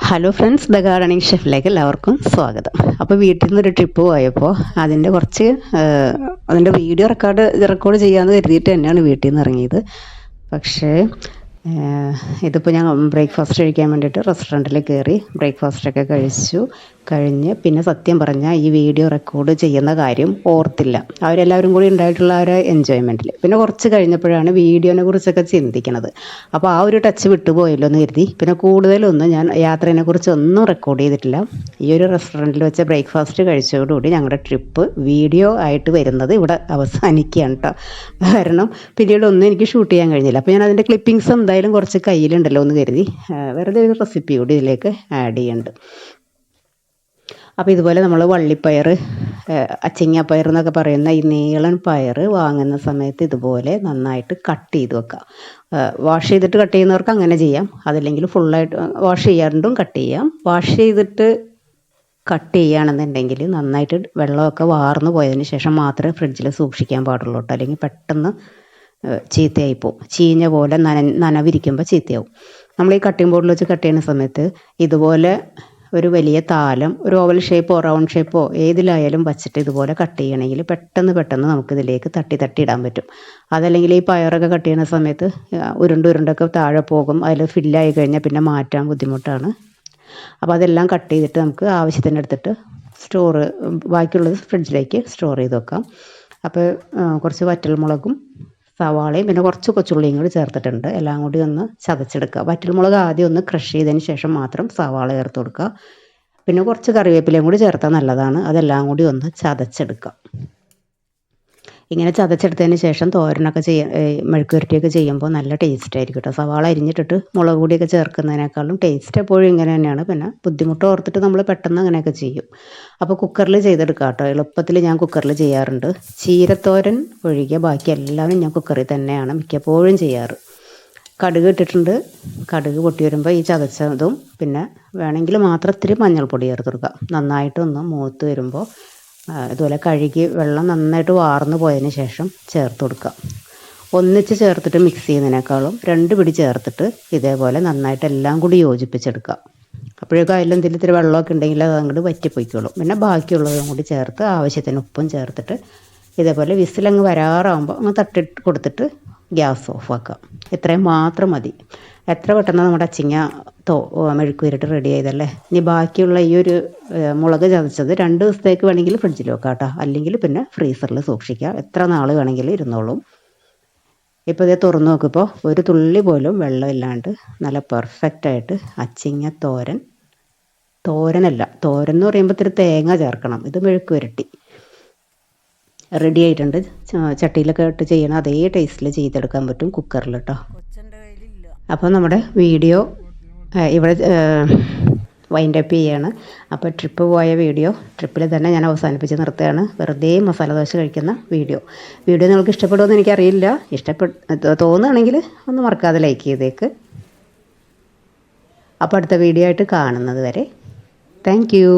Hello friends, the gardening ഷെഫിലേക്ക് എല്ലാവർക്കും സ്വാഗതം. അപ്പോൾ വീട്ടിൽ നിന്നൊരു ട്രിപ്പ് പോയപ്പോൾ അതിൻ്റെ കുറച്ച് അതിൻ്റെ വീഡിയോ റെക്കോർഡ് ചെയ്യാമെന്ന് കരുതിയിട്ട് തന്നെയാണ് വീട്ടിൽ നിന്ന് ഇറങ്ങിയത്. പക്ഷേ ഇതിപ്പോൾ ഞാൻ ബ്രേക്ക്ഫാസ്റ്റ് കഴിക്കാൻ വേണ്ടിയിട്ട് റെസ്റ്റോറൻറ്റിൽ കയറി ബ്രേക്ക്ഫാസ്റ്റൊക്കെ കഴിഞ്ഞ് പിന്നെ സത്യം പറഞ്ഞാൽ ഈ വീഡിയോ റെക്കോർഡ് ചെയ്യുന്ന കാര്യം ഓർത്തില്ല. അവരെല്ലാവരും കൂടി ഉണ്ടായിട്ടുള്ള ഒരു എൻജോയ്മെൻറ്റിൽ പിന്നെ കുറച്ച് കഴിഞ്ഞപ്പോഴാണ് വീഡിയോനെ കുറിച്ചൊക്കെ ചിന്തിക്കണത്. അപ്പോൾ ആ ഒരു ടച്ച് വിട്ടുപോയല്ലോ എന്ന് കരുതി പിന്നെ കൂടുതലൊന്നും ഞാൻ യാത്രേനെ കുറിച്ച് ഒന്നും റെക്കോർഡ് ചെയ്തിട്ടില്ല. ഈ ഒരു റെസ്റ്റോറൻറ്റിൽ വെച്ച് ബ്രേക്ക്ഫാസ്റ്റ് കഴിച്ചതോടുകൂടി ഞങ്ങളുടെ ട്രിപ്പ് വീഡിയോ ആയിട്ട് വരുന്നത് ഇവിടെ അവസാനിക്കുകയാണ് കേട്ടോ. കാരണം പിന്നീട് ഒന്നും എനിക്ക് ഷൂട്ട് ചെയ്യാൻ കഴിഞ്ഞില്ല. അപ്പോൾ ഞാൻ അതിൻ്റെ ക്ലിപ്പിങ്സ് എന്തായാലും കുറച്ച് കയ്യിലുണ്ടല്ലോ എന്ന് കരുതി വെറുതെ ഒരു റെസിപ്പി കൂടി ഇതിലേക്ക് ആഡ് ചെയ്യുന്നുണ്ട്. അപ്പോൾ ഇതുപോലെ നമ്മൾ വള്ളിപ്പയർ, അച്ചിങ്ങാപ്പയർ എന്നൊക്കെ പറയുന്ന ഈ നീളൻ പയർ വാങ്ങുന്ന സമയത്ത് ഇതുപോലെ നന്നായിട്ട് കട്ട് ചെയ്ത് വെക്കുക. വാഷ് ചെയ്തിട്ട് കട്ട് ചെയ്യുന്നവർക്ക് അങ്ങനെ ചെയ്യാം, അതല്ലെങ്കിൽ ഫുള്ളായിട്ട് വാഷ് ചെയ്യാറുണ്ടും കട്ട് ചെയ്യാം. വാഷ് ചെയ്തിട്ട് കട്ട് ചെയ്യുകയാണെന്നുണ്ടെങ്കിൽ നന്നായിട്ട് വെള്ളമൊക്കെ വാർന്നു പോയതിന് ശേഷം മാത്രമേ ഫ്രിഡ്ജിൽ സൂക്ഷിക്കാൻ പാടുള്ളൂ കേട്ടോ, അല്ലെങ്കിൽ പെട്ടെന്ന് ചീത്തയായിപ്പോവും. ചീഞ്ഞ പോലെ നനവിരിക്കുമ്പോൾ ചീത്തയാവും. നമ്മൾ ഈ കട്ടിംഗ് ബോർഡിൽ വെച്ച് കട്ട് ചെയ്യുന്ന സമയത്ത് ഇതുപോലെ ഒരു വലിയ താലം, ഒരു ഓവൽ ഷേപ്പോ റൗണ്ട് ഷേപ്പോ ഏതിലായാലും വച്ചിട്ട് ഇതുപോലെ കട്ട് ചെയ്യണമെങ്കിൽ പെട്ടെന്ന് നമുക്കിതിലേക്ക് തട്ടി ഇടാൻ പറ്റും. അതല്ലെങ്കിൽ ഈ പയറൊക്കെ കട്ട് ചെയ്യുന്ന സമയത്ത് ഉരുണ്ടൊക്കെ താഴെ പോകും, അതിൽ ഫില്ലായി കഴിഞ്ഞാൽ പിന്നെ മാറ്റാൻ ബുദ്ധിമുട്ടാണ്. അപ്പോൾ അതെല്ലാം കട്ട് ചെയ്തിട്ട് നമുക്ക് ആവശ്യത്തിന് എടുത്തിട്ട് ബാക്കിയുള്ളത് ഫ്രിഡ്ജിലേക്ക് സ്റ്റോർ ചെയ്ത് വെക്കാം. അപ്പോൾ കുറച്ച് വറ്റൽമുളകും സവാളയും പിന്നെ കുറച്ച് കൊച്ചുള്ളിയും കൂടി ചേർത്തിട്ടുണ്ട്. എല്ലാം കൂടി ഒന്ന് ചതച്ചെടുക്കുക. വറ്റൽമുളക് ആദ്യം ഒന്ന് ക്രഷ് ചെയ്തതിന് ശേഷം മാത്രം സവാള ചേർത്ത് കൊടുക്കുക. പിന്നെ കുറച്ച് കറിവേപ്പിലയും കൂടി ചേർത്താൽ നല്ലതാണ്. അതെല്ലാം കൂടി ഒന്ന് ചതച്ചെടുക്കുക. ഇങ്ങനെ ചതച്ചെടുത്തതിന് ശേഷം തോരനൊക്കെ മെഴുക്കുവരട്ടിയൊക്കെ ചെയ്യുമ്പോൾ നല്ല ടേസ്റ്റ് ആയിരിക്കും കേട്ടോ. സവാള അരിഞ്ഞിട്ടിട്ട് മുളക് പൊടിയൊക്കെ ചേർക്കുന്നതിനേക്കാളും ടേസ്റ്റ് എപ്പോഴും ഇങ്ങനെ തന്നെയാണ്. പിന്നെ ബുദ്ധിമുട്ട് ഓർത്തിട്ട് നമ്മൾ പെട്ടെന്ന് അങ്ങനെയൊക്കെ ചെയ്യും. അപ്പോൾ കുക്കറിൽ ചെയ്തെടുക്കുക കേട്ടോ. എളുപ്പത്തിൽ ഞാൻ കുക്കറിൽ ചെയ്യാറുണ്ട്. ചീരത്തോരൻ ഒഴികെ ബാക്കി എല്ലാവരും ഞാൻ കുക്കറിൽ തന്നെയാണ് മിക്കപ്പോഴും ചെയ്യാറ്. കടുക് ഇട്ടിട്ടുണ്ട്. കടുക് പൊട്ടി വരുമ്പോൾ ഈ ചതച്ചതും പിന്നെ വേണമെങ്കിൽ മാത്രം ഇത്തിരി മഞ്ഞൾപ്പൊടി ചേർത്ത് കൊടുക്കുക. നന്നായിട്ടൊന്ന് മൂത്ത് വരുമ്പോൾ ഇതുപോലെ കഴുകി വെള്ളം നന്നായിട്ട് വാർന്നു പോയതിന് ശേഷം ചേർത്ത് കൊടുക്കുക. ഒന്നിച്ച് ചേർത്തിട്ട് മിക്സ് ചെയ്യുന്നതിനേക്കാളും 2 പിടി ചേർത്തിട്ട് ഇതേപോലെ നന്നായിട്ട് എല്ലാം കൂടി യോജിപ്പിച്ചെടുക്കുക. അപ്പോഴേക്കും അതിലെന്തെങ്കിലും ഇത്തിരി വെള്ളമൊക്കെ ഉണ്ടെങ്കിൽ അത് അങ്ങോട്ട് വറ്റിപ്പോയിക്കോളും. പിന്നെ ബാക്കിയുള്ളതും കൂടി ചേർത്ത് ആവശ്യത്തിന് ഉപ്പും ചേർത്തിട്ട് ഇതേപോലെ വിസിലങ്ങ് വരാറാകുമ്പോൾ അങ്ങ് തട്ടിട്ട് കൊടുത്തിട്ട് ഗ്യാസ് ഓഫ് ആക്കാം. ഇത്രയും മാത്രം മതി. എത്ര പെട്ടെന്ന് നമ്മുടെ അച്ചിങ്ങ മെഴുക്കുവരട്ടി റെഡി ആയതല്ലേ. ഇനി ബാക്കിയുള്ള ഈ ഒരു മുളക് ചതച്ചത് 2 ദിവസത്തേക്ക് വേണമെങ്കിൽ ഫ്രിഡ്ജിൽ വെക്കാം കേട്ടോ, അല്ലെങ്കിൽ പിന്നെ ഫ്രീസറിൽ സൂക്ഷിക്കാം. എത്ര നാൾ വേണമെങ്കിലും ഇരുന്നോളും. ഇപ്പോൾ ഇതേ തുറന്ന് നോക്കിയപ്പോൾ ഒരു തുള്ളി പോലും വെള്ളമില്ലാണ്ട് നല്ല പെർഫെക്റ്റായിട്ട് അച്ചിങ്ങ തോരനല്ല, തോരൻ എന്ന് പറയുമ്പോൾ ഇത്തിരി തേങ്ങ ചേർക്കണം. ഇത് മെഴുക്കുവരട്ടി റെഡി ആയിട്ടുണ്ട്. ചട്ടിയിലൊക്കെ ഇട്ട് ചെയ്യണം അതേ ടേസ്റ്റിൽ ചെയ്തെടുക്കാൻ പറ്റും കുക്കറിൽ കേട്ടോ. അപ്പോൾ നമ്മുടെ വീഡിയോ ഇവിടെ വൈൻഡപ്പ് ചെയ്യാണ്. അപ്പോൾ ട്രിപ്പ് പോയ ട്രിപ്പിൽ തന്നെ ഞാൻ അവസാനിപ്പിച്ച് നിർത്തുകയാണ്. വെറുതെ മസാല ദോശ കഴിക്കുന്ന വീഡിയോ നിങ്ങൾക്ക് ഇഷ്ടപ്പെടുമെന്ന് എനിക്കറിയില്ല. തോന്നുകയാണെങ്കിൽ ഒന്ന് മറക്കാതെ ലൈക്ക് ചെയ്തേക്ക്. അപ്പോൾ അടുത്ത വീഡിയോ ആയിട്ട് കാണുന്നത് വരെ താങ്ക് യു.